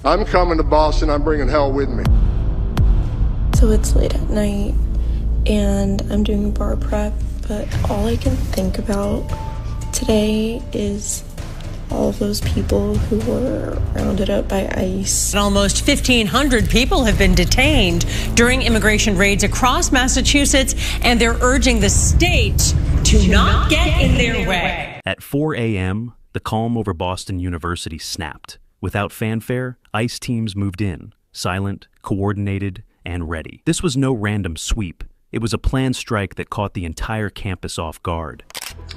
I'm coming to Boston. I'm bringing hell with me. So it's late at night and I'm doing bar prep, but all I can think about today is all of those people who were rounded up by ICE. Almost 1,500 people have been detained during immigration raids across Massachusetts, and they're urging the state to not get in their way. At 4 a.m., the calm over Boston University snapped. Without fanfare, ICE teams moved in, silent, coordinated, and ready. This was no random sweep. It was a planned strike that caught the entire campus off guard.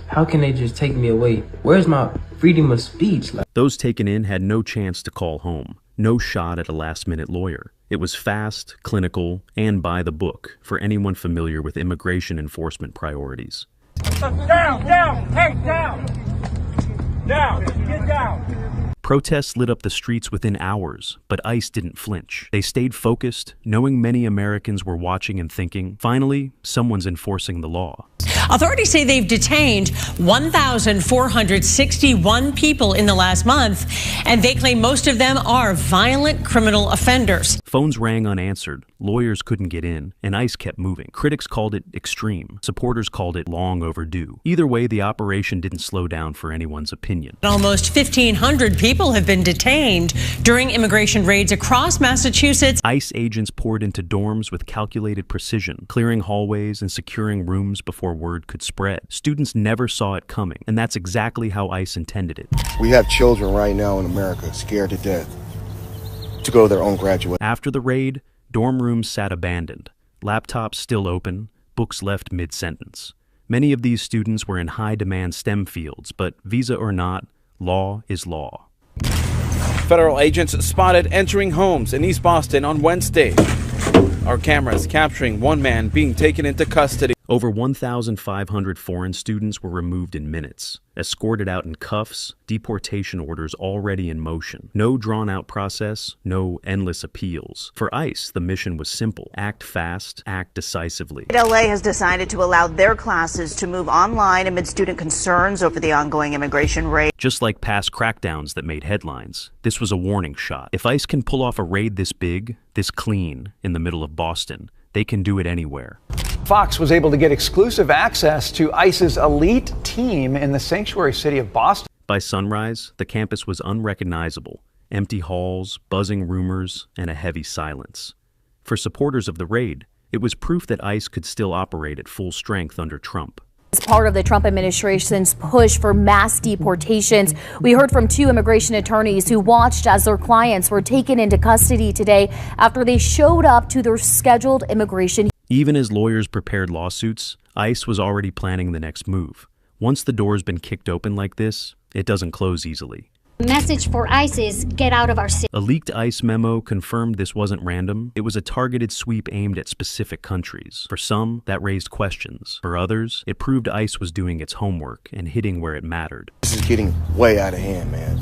How can they just take me away? Where's my freedom of speech? Those taken in had no chance to call home, no shot at a last-minute lawyer. It was fast, clinical, and by the book for anyone familiar with immigration enforcement priorities. Down, hey, down, get down. Protests lit up the streets within hours, but ICE didn't flinch. They stayed focused, knowing many Americans were watching and thinking, finally, someone's enforcing the law. Authorities say they've detained 1,461 people in the last month, and they claim most of them are violent criminal offenders. Phones rang unanswered, lawyers couldn't get in, and ICE kept moving. Critics called it extreme, supporters called it long overdue. Either way, the operation didn't slow down for anyone's opinion. Almost 1,500 people have been detained during immigration raids across Massachusetts. ICE agents poured into dorms with calculated precision, clearing hallways and securing rooms before word could spread. Students never saw it coming, and that's exactly how ICE intended it. We have children right now in America scared to death to go to their own graduation. After the raid, dorm rooms sat abandoned, laptops still open, books left mid-sentence. Many of these students were in high-demand STEM fields, but visa or not, law is law. Federal agents spotted entering homes in East Boston on Wednesday. Our cameras capturing one man being taken into custody. Over 1,500 foreign students were removed in minutes, escorted out in cuffs, deportation orders already in motion. No drawn-out process, no endless appeals. For ICE, the mission was simple. Act fast, act decisively. LA has decided to allow their classes to move online amid student concerns over the ongoing immigration raid. Just like past crackdowns that made headlines, this was a warning shot. If ICE can pull off a raid this big, this clean, in the middle of Boston, they can do it anywhere. Fox was able to get exclusive access to ICE's elite team in the sanctuary city of Boston. By sunrise, the campus was unrecognizable. Empty halls, buzzing rumors, and a heavy silence. For supporters of the raid, it was proof that ICE could still operate at full strength under Trump. As part of the Trump administration's push for mass deportations, we heard from two immigration attorneys who watched as their clients were taken into custody today after they showed up to their scheduled immigration. Even as lawyers prepared lawsuits, ICE was already planning the next move. Once the door's been kicked open like this, it doesn't close easily. The message for ICE is get out of our city. A leaked ICE memo confirmed this wasn't random. It was a targeted sweep aimed at specific countries. For some, that raised questions. For others, it proved ICE was doing its homework and hitting where it mattered. This is getting way out of hand, man.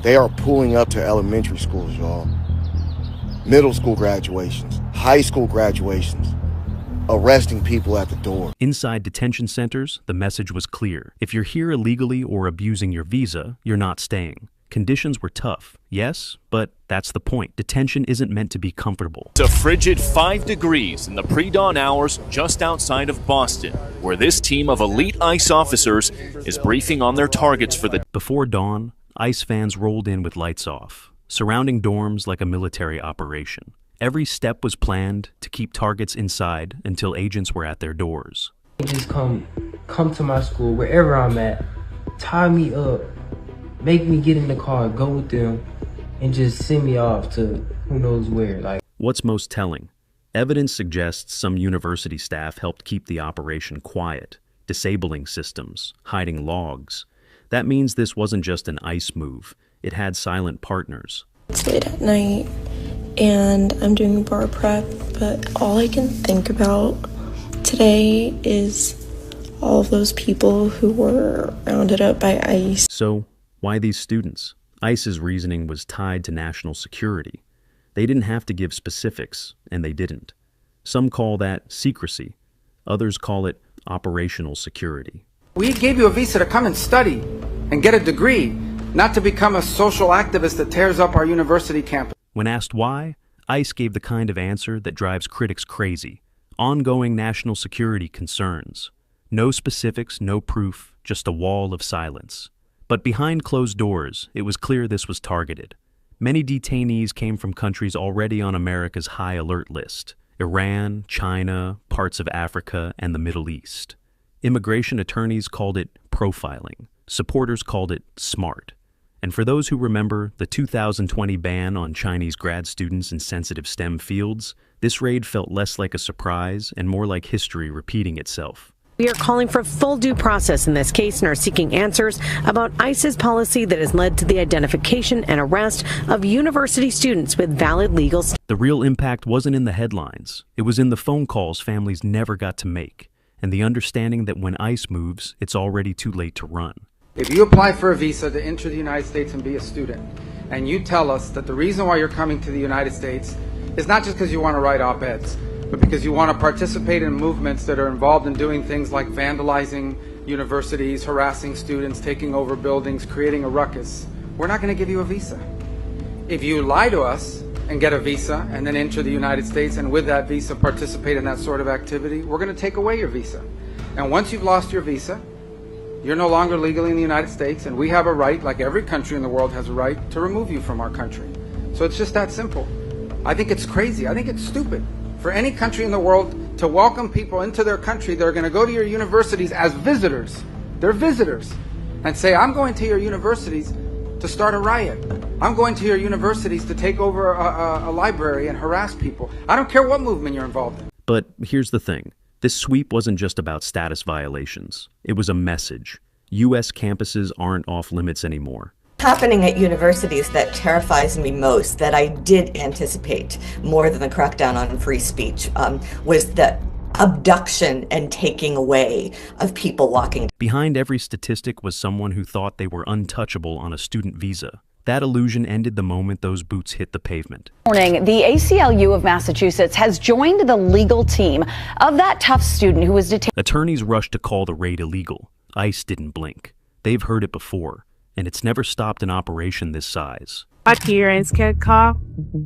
They are pulling up to elementary schools, y'all. Middle school graduations, high school graduations. Arresting people at the door. Inside detention centers, the message was clear. If you're here illegally or abusing your visa, you're not staying. Conditions were tough, yes, but that's the point. Detention isn't meant to be comfortable. It's a frigid 5 degrees in the pre-dawn hours just outside of Boston, where this team of elite ICE officers is briefing on their targets for the... Before dawn, ICE vans rolled in with lights off, surrounding dorms like a military operation. Every step was planned to keep targets inside until agents were at their doors. Just come to my school, wherever I'm at, tie me up, make me get in the car, go with them, and just send me off to who knows where. What's most telling? Evidence suggests some university staff helped keep the operation quiet, disabling systems, hiding logs. That means this wasn't just an ICE move. It had silent partners. It's late at night and I'm doing bar prep, but all I can think about today is all of those people who were rounded up by ICE. So, why these students? ICE's reasoning was tied to national security. They didn't have to give specifics, and they didn't. Some call that secrecy. Others call it operational security. We gave you a visa to come and study and get a degree, not to become a social activist that tears up our university campus. When asked why, ICE gave the kind of answer that drives critics crazy. Ongoing national security concerns. No specifics, no proof, just a wall of silence. But behind closed doors, it was clear this was targeted. Many detainees came from countries already on America's high alert list: Iran, China, parts of Africa, and the Middle East. Immigration attorneys called it profiling. Supporters called it smart. And for those who remember the 2020 ban on Chinese grad students in sensitive STEM fields, this raid felt less like a surprise and more like history repeating itself. We are calling for full due process in this case and are seeking answers about ICE's policy that has led to the identification and arrest of university students with valid legal status. The real impact wasn't in the headlines. It was in the phone calls families never got to make, and the understanding that when ICE moves, it's already too late to run. If you apply for a visa to enter the United States and be a student, and you tell us that the reason why you're coming to the United States is not just because you want to write op-eds, but because you want to participate in movements that are involved in doing things like vandalizing universities, harassing students, taking over buildings, creating a ruckus, we're not going to give you a visa. If you lie to us and get a visa and then enter the United States and with that visa participate in that sort of activity, we're going to take away your visa. And once you've lost your visa, you're no longer legally in the United States, and we have a right, like every country in the world has a right, to remove you from our country. So it's just that simple. I think it's crazy. I think it's stupid for any country in the world to welcome people into their country that are going to go to your universities as visitors. They're visitors. And say, I'm going to your universities to start a riot. I'm going to your universities to take over a library and harass people. I don't care what movement you're involved in. But here's the thing. This sweep wasn't just about status violations. It was a message. U.S. campuses aren't off limits anymore. Happening at universities that terrifies me most, that I did anticipate more than the crackdown on free speech, was the abduction and taking away of people walking. Behind every statistic was someone who thought they were untouchable on a student visa. That illusion ended the moment those boots hit the pavement. Morning, the ACLU of Massachusetts has joined the legal team of that tough student who was detained. Attorneys rushed to call the raid illegal. ICE didn't blink. They've heard it before, and it's never stopped an operation this size. Our parents can't call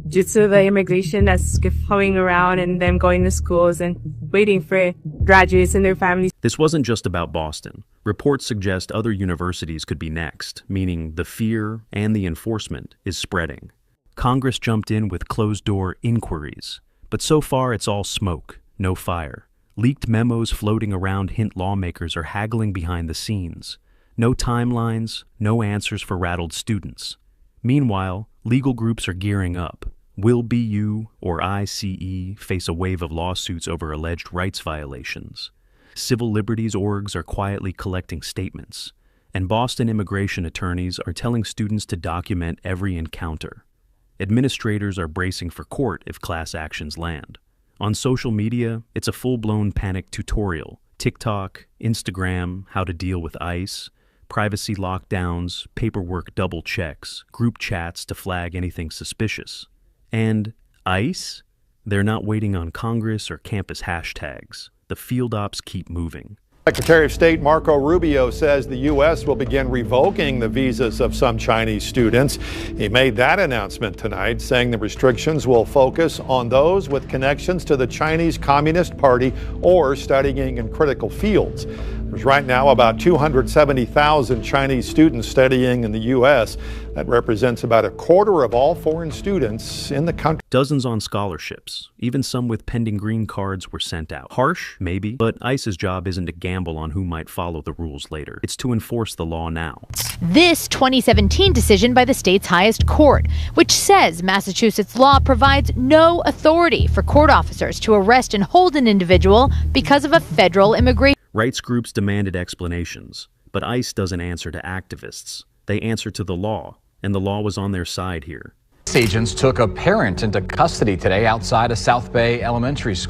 due to the immigration that's flowing around and them going to schools and waiting for graduates and their families. This wasn't just about Boston. Reports suggest other universities could be next, meaning the fear and the enforcement is spreading. Congress jumped in with closed-door inquiries, but so far it's all smoke, no fire. Leaked memos floating around hint lawmakers are haggling behind the scenes. No timelines, no answers for rattled students. Meanwhile, legal groups are gearing up. Will BU or ICE face a wave of lawsuits over alleged rights violations. Civil liberties orgs are quietly collecting statements, and Boston immigration attorneys are telling students to document every encounter. Administrators are bracing for court if class actions land. On social media, it's a full-blown panic tutorial. TikTok, Instagram, how to deal with ICE, privacy lockdowns, paperwork double checks, group chats to flag anything suspicious. And ICE? They're not waiting on Congress or campus hashtags. The field ops keep moving. Secretary of State Marco Rubio says the U.S. will begin revoking the visas of some Chinese students. He made that announcement tonight, saying the restrictions will focus on those with connections to the Chinese Communist Party or studying in critical fields. There's right now about 270,000 Chinese students studying in the U.S. That represents about a quarter of all foreign students in the country. Dozens on scholarships. Even some with pending green cards were sent out. Harsh? Maybe. But ICE's job isn't to gamble on who might follow the rules later. It's to enforce the law now. This 2017 decision by the state's highest court, which says Massachusetts law provides no authority for court officers to arrest and hold an individual because of a federal immigration. Rights groups demanded explanations, but ICE doesn't answer to activists. They answer to the law, and the law was on their side here. Agents took a parent into custody today outside a South Bay elementary school.